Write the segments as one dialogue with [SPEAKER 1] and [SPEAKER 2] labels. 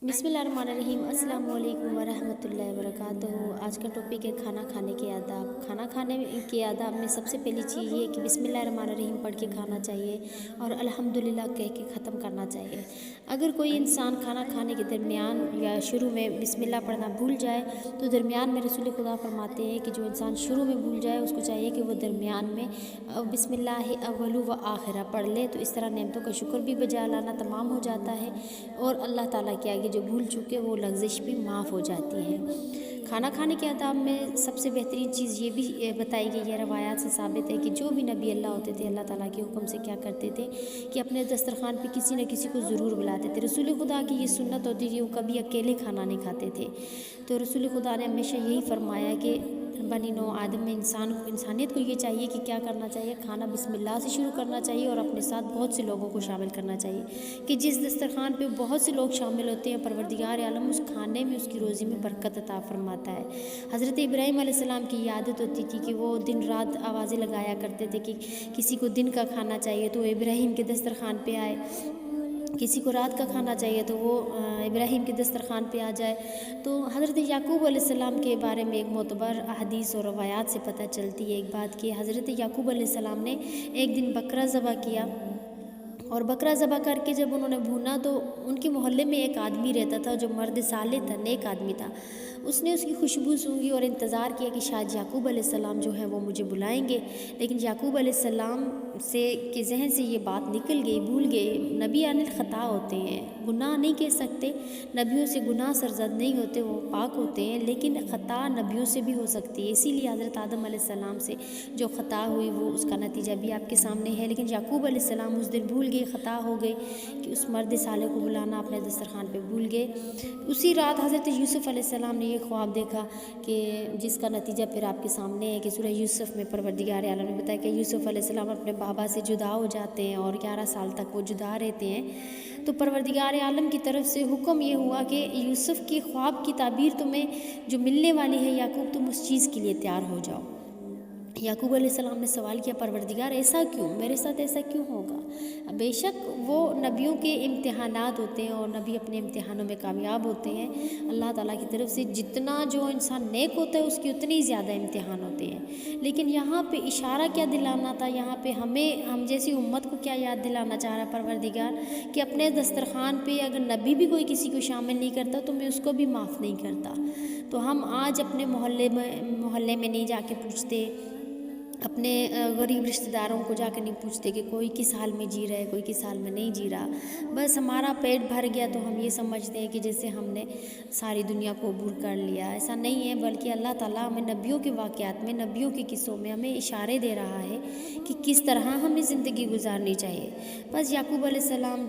[SPEAKER 1] बिस्मिल्लाहिर्रहमानिर्रहीम। अस्सलाम वालेकुम वरहमतुल्लाहि वबरकातुहू। आज का टॉपिक है खाना खाने के आदाब। खाना खाने के आदाब में सबसे पहली चीज़ ये है कि बिस्मिल्लाहिर्रहमानिर्रहीम पढ़ के खाना चाहिए और अल्हम्दुलिल्लाह कह के ख़त्म करना चाहिए। अगर कोई इंसान खाना खाने के दरमियान या शुरू में बिस्मिल्लाह पढ़ना भूल जाए तो दरमियान में रसूल खुदा फरमाते हैं कि जो इंसान शुरू में भूल जाए उसको चाहिए कि वो दरमियान में बिस्मिल्लाहि अव्वलु व आखिरा पढ़ ले। तो इस तरह नेमतों का शुक्र भी बजा लाना तमाम हो जाता है और अल्लाह ताला के आगे जो भूल चुके वो लग़्ज़िश भी माफ़ हो जाती है। खाना खाने के आदाब में सबसे बेहतरीन चीज़ ये भी बताई गई है, रवायात से साबित है कि जो भी नबी अल्लाह होते थे अल्लाह ताला के हुक्म से क्या करते थे कि अपने दस्तरखान पे किसी न किसी को ज़रूर बुलाते थे। रसूल खुदा की ये सुन्नत होती थी, वो कभी अकेले खाना नहीं खाते थे। तो रसूल खुदा ने हमेशा यही फरमाया कि बनी नौ आदम में इंसानियत को ये चाहिए कि क्या करना चाहिए, खाना बिस्मिल्लाह से शुरू करना चाहिए और अपने साथ बहुत से लोगों को शामिल करना चाहिए कि जिस दस्तरखान पे बहुत से लोग शामिल होते हैं परवरदिगार आलम उस खाने में उसकी रोज़ी में बरकत अता फरमाता है। हज़रत इब्राहीम अलैहिस्सलाम की आदत होती थी कि वो दिन रात आवाज़ें लगाया करते थे कि किसी को दिन का खाना चाहिए तो इब्राहीम के दस्तरखान पे आए, किसी को रात का खाना चाहिए तो वो इब्राहीम के दस्तरखान पे आ जाए। तो हज़रत याकूब अलैहिस्सलाम के बारे में एक मोतबर अहदीस और रवायात से पता चलती है एक बात कि हज़रत याकूब अलैहिस्सलाम ने एक दिन बकरा ज़बह किया और बकरा ज़बह करके जब उन्होंने भूना तो उनके मोहल्ले में एक आदमी रहता था जो मर्द साले था, नेक आदमी था। उसने उसकी खुशबू सूंघी और इंतज़ार किया कि शायद याकूब अलैहिस्सलाम जो है वो मुझे बुलाएंगे, लेकिन याकूब अलैहिस्सलाम से के जहन से ये बात निकल गई, भूल गए। नबी आने ख़ता होते हैं, गुनाह नहीं कह सकते, नबियों से गुनाह सरजद नहीं होते, वो पाक होते हैं, लेकिन ख़ता नबियों से भी हो सकती है। इसीलिए हज़रत आदम अलैहिस्सलाम से जो ख़ता हुई वो उसका नतीजा भी आपके सामने है। लेकिन याकूब अलैहिस्सलाम उस दिन भूल गए, ख़ता हो गई कि उस मर्द साले को बुलाना अपने दस्तरखान पे भूल गए। उसी रात हज़रत यूसुफ़ अलैहिस्सलाम ने ये ख्वाब देखा कि जिसका नतीजा फिर आपके सामने है कि सूरह यूसुफ़ में परवरदिगार आलम ने बताया कि यूसुफ़ अलैहिस्सलाम अपने बाबा से जुदा हो जाते हैं और 11 साल तक वो जुदा रहते हैं। तो परवरदिगार आलम की तरफ से हुक्म ये हुआ कि यूसुफ़ की ख्वाब की ताबीर तुम्हें जो मिलने वाली है याकूब, तुम उस चीज़ के लिए तैयार हो जाओ। याकूब अलैहिस्सलाम ने सवाल किया, परवरदिगार ऐसा क्यों, मेरे साथ ऐसा क्यों होगा? बेशक वो नबियों के इम्तिहानात होते हैं और नबी अपने इम्तिहानों में कामयाब होते हैं। अल्लाह ताला की तरफ से जितना जो इंसान नेक होता है उसकी उतनी ज़्यादा इम्तिहान होते हैं। लेकिन यहाँ पे इशारा क्या दिलाना था, यहाँ पे हम जैसी उम्मत को क्या याद दिलाना चाह रहा परवरदिगार कि अपने दस्तरखान पे अगर नबी भी कोई किसी को शामिल नहीं करता तो मैं उसको भी माफ़ नहीं करता। तो हम आज अपने मोहल्ले में नहीं जाके पूछते, अपने गरीब रिश्तेदारों को जाकर नहीं पूछते कि कोई किस हाल में जी रहा है, कोई किस हाल में नहीं जी रहा। बस हमारा पेट भर गया तो हम ये समझते हैं कि जैसे हमने सारी दुनिया को अबूर कर लिया। ऐसा नहीं है, बल्कि अल्लाह ताला हमें नबियों के वाक़यात में, नबियों के किस्सों में हमें इशारे दे रहा है कि किस तरह हमें ज़िंदगी गुजारनी चाहिए। बस याकूब अलैहिस्सलाम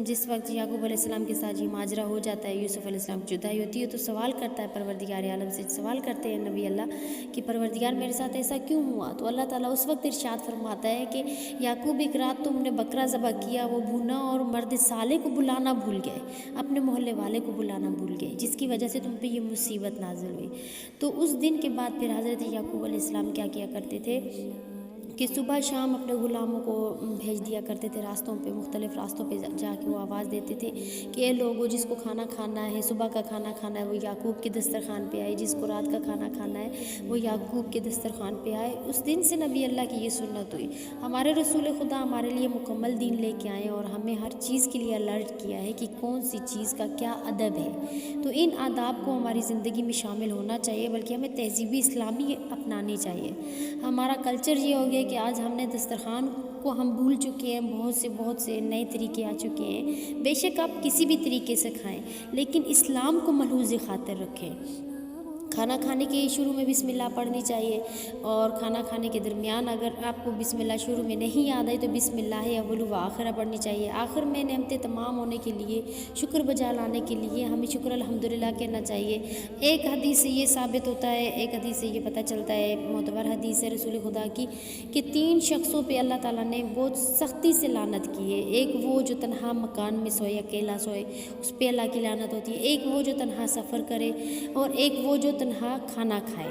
[SPEAKER 1] जिस वक्त याकूब अलैहिस्सलाम के साथ ये माजरा हो जाता है, यूसुफ़ अलैहिस्सलाम की जुदाई होती है, तो सवाल करता है परवरदिगार आलम से, सवाल करते हैं नबी अल्लाह कि परवरदिगार मेरे साथ ऐसा क्यों हुआ? तो अल्लाह ताला उस वक्त इरशाद फरमाता है कि याकूब एक रात तुमने बकरा ज़बह किया, वो भूना और मर्द साले को बुलाना भूल गए, अपने मोहल्ले वाले को बुलाना भूल गए, जिसकी वजह से तुम पे ये मुसीबत नाज़िल हुई। तो उस दिन के बाद फिर हज़रत याकूब अलैहिस्सलाम क्या किया करते थे कि सुबह शाम अपने ग़ुलामों को भेज दिया करते थे रास्तों पे, मुख्तलिफ़ रास्तों पे जाके वो आवाज़ देते थे कि ये लोगों जिसको खाना खाना है, सुबह का खाना खाना है, वो याकूब के दस्तरखान पे आए, जिसको रात का खाना खाना है वो याकूब के दस्तरखान पे आए। उस दिन से नबी अल्लाह की ये सुन्नत हुई। हमारे रसूल खुदा हमारे लिए मुकम्मल दीन लेके आए और हमें हर चीज़ के लिए अलर्ट किया है कि कौन सी चीज़ का क्या अदब है। तो इन आदाब को हमारी ज़िंदगी में शामिल होना चाहिए, बल्कि हमें तहज़ीब इस्लामी अपनानी चाहिए। हमारा कल्चर ये हो गया कि आज हमने दस्तरखान को हम भूल चुके हैं, बहुत से नए तरीके आ चुके हैं। बेशक आप किसी भी तरीके से खाएं, लेकिन इस्लाम को मलहूज़ ख़ातिर रखें। खाना खाने के शुरू में बिस्मिल्लाह पढ़नी चाहिए और खाना खाने के दरमियान अगर आपको बिस्मिल्लाह शुरू में नहीं याद आई तो बिस्मिल्लाह अव्वलु व आखिरा पढ़नी चाहिए। आखिर में नेमतें तमाम होने के लिए, शुक्र बजा लाने के लिए हमें शुक्र अल्हम्दुलिल्लाह कहना चाहिए। एक हदीस से ये साबित होता है, एक हदीस से ये पता चलता है, मोतबर हदीस है रसूल खुदा की कि 3 शख्सों पे अल्लाह ताला ने बहुत सख्ती से लानत की है। एक वो जो तन्हा मकान में सोए, अकेला सोए, उस पे अल्लाह की लानत होती है। एक वो जो तन्हा सफ़र करे और एक वो जो तन्हा खाना खाए।